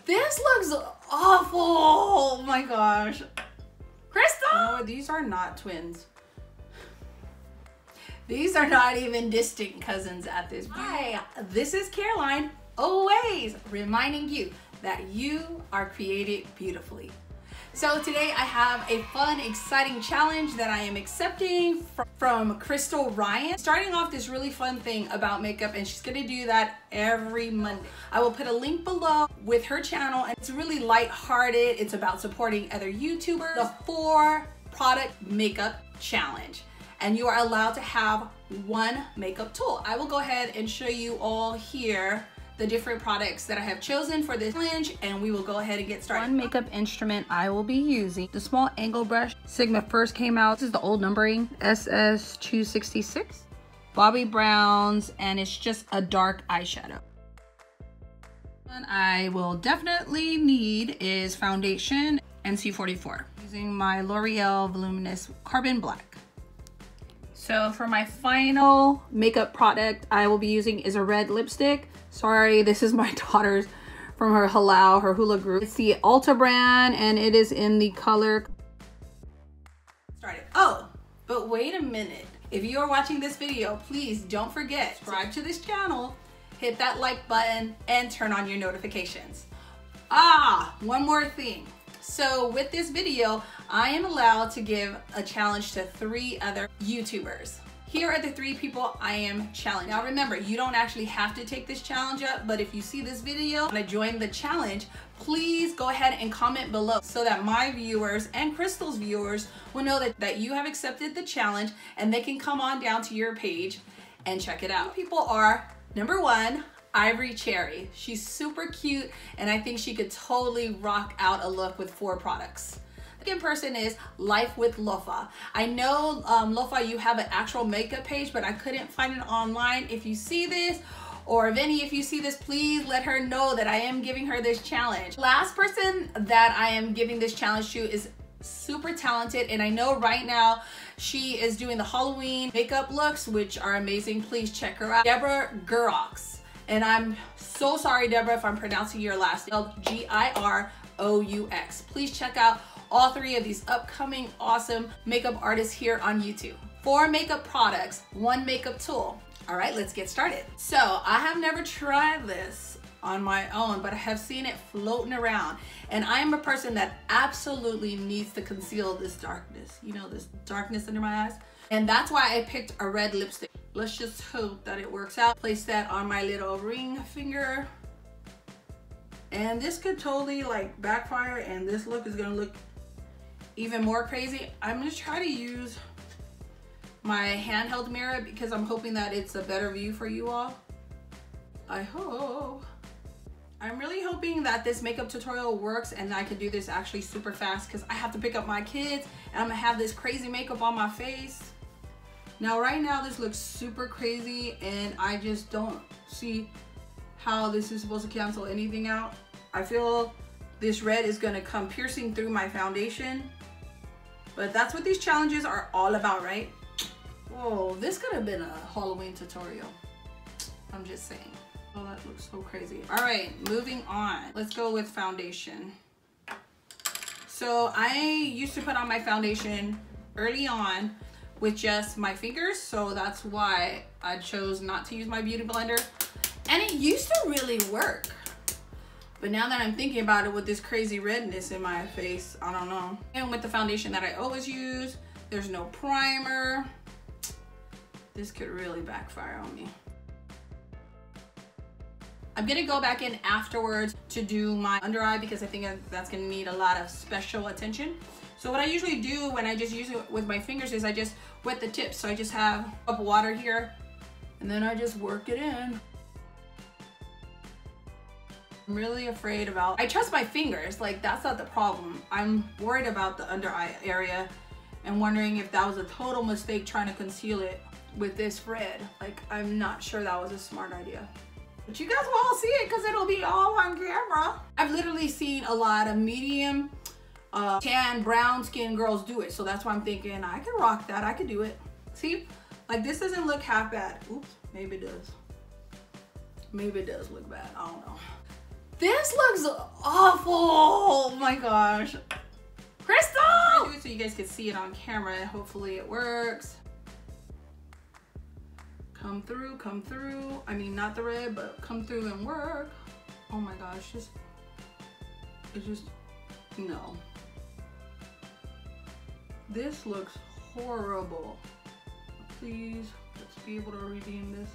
This looks awful. Oh my gosh. Krystal! No, these are not twins. These are not even distant cousins at this point. Hi, this is Caroline, always reminding you that you are created beautifully. So today I have a fun, exciting challenge that I am accepting from Krystal Ryan. Starting off this really fun thing about makeup, and she's gonna do that every Monday. I will put a link below with her channel, and it's really lighthearted. It's about supporting other YouTubers. The 4 product makeup challenge. And you are allowed to have 1 makeup tool. I will go ahead and show you all here the different products that I have chosen for this challenge, and we will go ahead and get started. 1 makeup instrument I will be using, the small angle brush. Sigma first came out. This is the old numbering, SS266. Bobbi Brown's, and it's just a dark eyeshadow. One I will definitely need is foundation, NC44. Using my L'Oreal Voluminous Carbon Black. So for my final makeup product I will be using is a red lipstick. Sorry, this is my daughter's from her hula group. It's the Ulta brand, and it is in the color. Started. Oh, but wait a minute. If you are watching this video, please don't forget, subscribe to this channel, hit that like button, and turn on your notifications. One more thing. So with this video, I am allowed to give a challenge to 3 other YouTubers. Here are the 3 people I am challenging. Now remember, you don't actually have to take this challenge up, but if you see this video and I join the challenge, please go ahead and comment below so that my viewers and Krystal's viewers will know that you have accepted the challenge, and they can come on down to your page and check it out. People are, number 1, Ivory Cherry. She's super cute, and I think she could totally rock out a look with 4 products. The second person is Life with Lofa. I know Lofa, you have an actual makeup page, but I couldn't find it online. If you see this, or if you see this, please let her know that I am giving her this challenge. Last person that I am giving this challenge to is super talented, and I know right now she is doing the Halloween makeup looks, which are amazing. Please check her out. Deborah Giroux. And I'm so sorry, Deborah, if I'm pronouncing your last name, Giroux. Please check out all 3 of these upcoming awesome makeup artists here on YouTube. 4 makeup products, 1 makeup tool. All right, let's get started. So I have never tried this on my own, but I have seen it floating around. And I am a person that absolutely needs to conceal this darkness. You know, this darkness under my eyes. And that's why I picked a red lipstick. Let's just hope that it works out. Place that on my little ring finger. And this could totally like backfire, and this look is gonna look even more crazy. I'm gonna try to use my handheld mirror because I'm hoping that it's a better view for you all. I hope. I'm really hoping that this makeup tutorial works and I can do this actually super fast, because I have to pick up my kids and I'm gonna have this crazy makeup on my face. Now right now this looks super crazy, and I just don't see how this is supposed to cancel anything out. I feel this red is gonna come piercing through my foundation, but that's what these challenges are all about, right? Whoa, this could have been a Halloween tutorial. I'm just saying. Oh, that looks so crazy. All right, moving on. Let's go with foundation. So I used to put on my foundation early on with just my fingers, so that's why I chose not to use my beauty blender. And it used to really work. But now that I'm thinking about it with this crazy redness in my face, I don't know. And with the foundation that I always use, there's no primer. This could really backfire on me. I'm gonna go back in afterwards to do my under eye because I think that's gonna need a lot of special attention. So what I usually do when I just use it with my fingers is I just wet the tips. So I just have a cup of water here, and then I just work it in. I'm really afraid about, I trust my fingers, like that's not the problem. I'm worried about the under eye area and wondering if that was a total mistake trying to conceal it with this red. Like, I'm not sure that was a smart idea. But you guys will all see it because it'll be all on camera. I've literally seen a lot of medium, tan, brown skin girls do it. So that's why I'm thinking I can rock that, I could do it. See, like this doesn't look half bad. Oops, maybe it does. Maybe it does look bad, I don't know. This looks awful. Oh my gosh. Krystal! I'll do it so you guys can see it on camera. Hopefully it works. Come through, come through. I mean, not the red, but come through and work. Oh my gosh, it's just, no. This looks horrible. Please, let's be able to redeem this.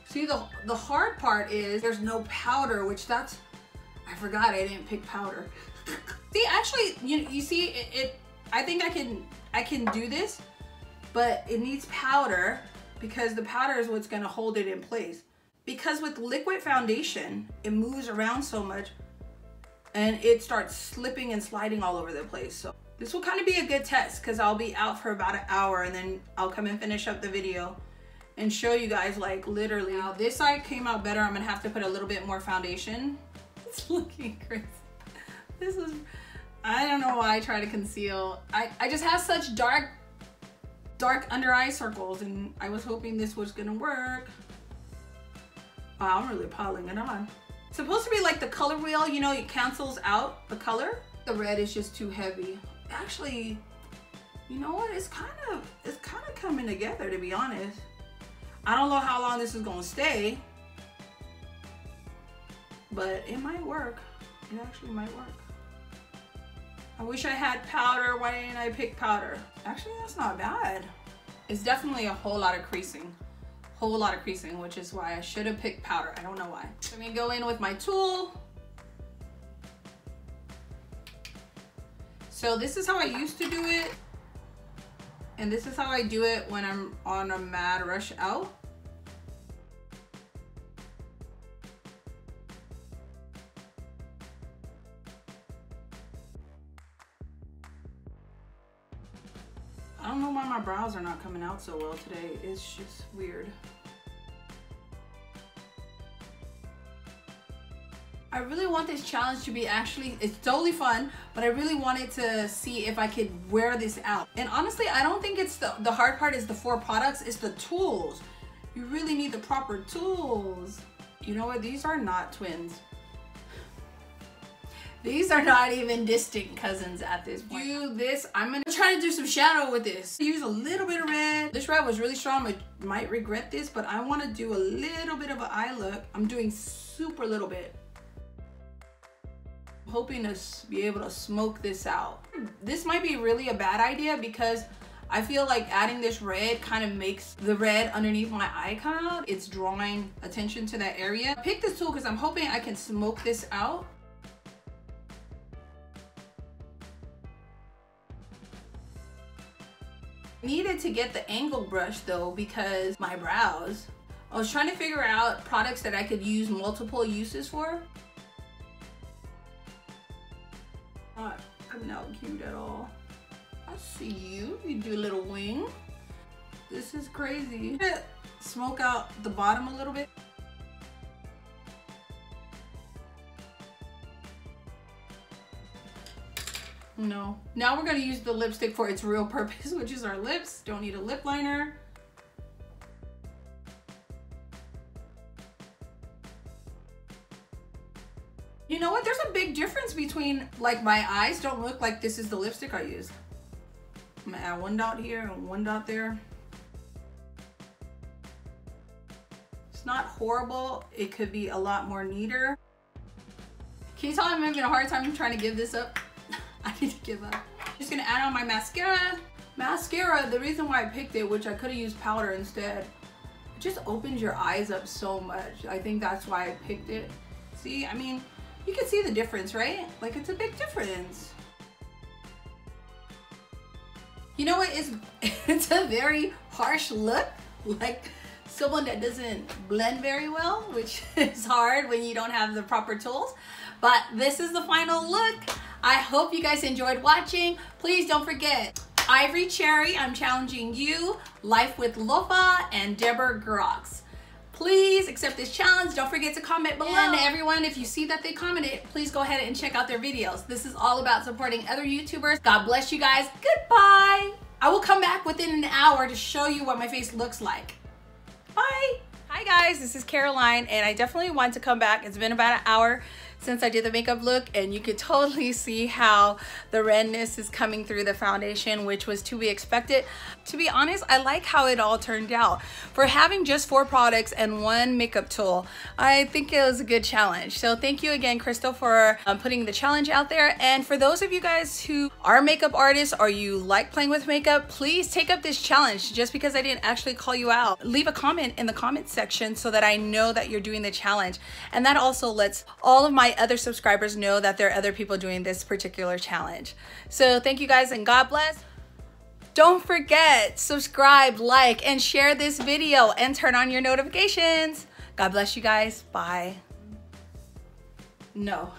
See, the hard part is there's no powder, which that's, I forgot I didn't pick powder. See, actually, you see, I think I can do this, but it needs powder because the powder is what's gonna hold it in place. Because with liquid foundation, it moves around so much and it starts slipping and sliding all over the place. So this will kind of be a good test because I'll be out for about an hour and then I'll come and finish up the video and show you guys like literally. Now this side came out better. I'm gonna have to put a little bit more foundation. It's looking crazy. This is, I don't know why I try to conceal. I just have such dark under eye circles and I was hoping this was gonna work. Wow, I'm really piling it on. It's supposed to be like the color wheel, you know, it cancels out the color. The red is just too heavy. Actually, you know what? It's kind of coming together, to be honest. I don't know how long this is gonna stay, but it might work. It actually might work. I wish I had powder. Why didn't I pick powder? Actually, that's not bad. It's definitely a whole lot of creasing. Which is why I should have picked powder. I don't know why. Let me go in with my tool. So this is how I used to do it. And this is how I do it when I'm on a mad rush out. I don't know why my brows are not coming out so well today. It's just weird. I really want this challenge to be it's totally fun, but I really wanted to see if I could wear this out. And honestly, I don't think it's the hard part is the 4 products, it's the tools. You really need the proper tools. You know what? These are not twins. These are not even distant cousins at this point. I'm gonna try to do some shadow with this. Use a little bit of red. This red was really strong. I might regret this, but I wanna do a little bit of an eye look. I'm doing super little bit. I'm hoping to be able to smoke this out. This might be really a bad idea because I feel like adding this red kind of makes the red underneath my eye come out. It's drawing attention to that area. I picked this tool because I'm hoping I can smoke this out. Needed to get the angle brush though because my brows. I was trying to figure out products that I could use multiple uses for. Not coming out cute at all. I see you. You do a little wing. This is crazy. Smoke out the bottom a little bit. No. Now we're gonna use the lipstick for its real purpose, which is our lips. Don't need a lip liner. You know what? There's a big difference between, like, my eyes don't look like this is the lipstick I use. I'm gonna add 1 dot here and 1 dot there. It's not horrible. It could be a lot more neater. Can you tell I'm having a hard time trying to give this up? I need to give up. Just gonna add on my mascara. Mascara, the reason why I picked it, which I could have used powder instead, it just opens your eyes up so much. I think that's why I picked it. See, I mean, you can see the difference, right? Like, it's a big difference. You know what? It's a very harsh look, like someone that doesn't blend very well, which is hard when you don't have the proper tools. But this is the final look. I hope you guys enjoyed watching. Please don't forget, Ivory Cherry, I'm challenging you, Life with Lofa, and Deborah Grox. Please accept this challenge. Don't forget to comment below. And everyone, if you see that they commented, please go ahead and check out their videos. This is all about supporting other YouTubers. God bless you guys. Goodbye. I will come back within an hour to show you what my face looks like. Bye. Hi guys, this is Caroline, and I definitely want to come back. It's been about an hour since I did the makeup look, and you could totally see how the redness is coming through the foundation, which was to be expected. To be honest, I like how it all turned out. For having just 4 products and 1 makeup tool, I think it was a good challenge. So thank you again, Krystal, for putting the challenge out there. And for those of you guys who are makeup artists or you like playing with makeup, please take up this challenge. Just because I didn't actually call you out, leave a comment in the comment section so that I know that you're doing the challenge. And that also lets all of my other subscribers know that there are other people doing this particular challenge. So thank you guys, and God bless. Don't forget, subscribe, like, and share this video, and turn on your notifications. God bless you guys. Bye. No.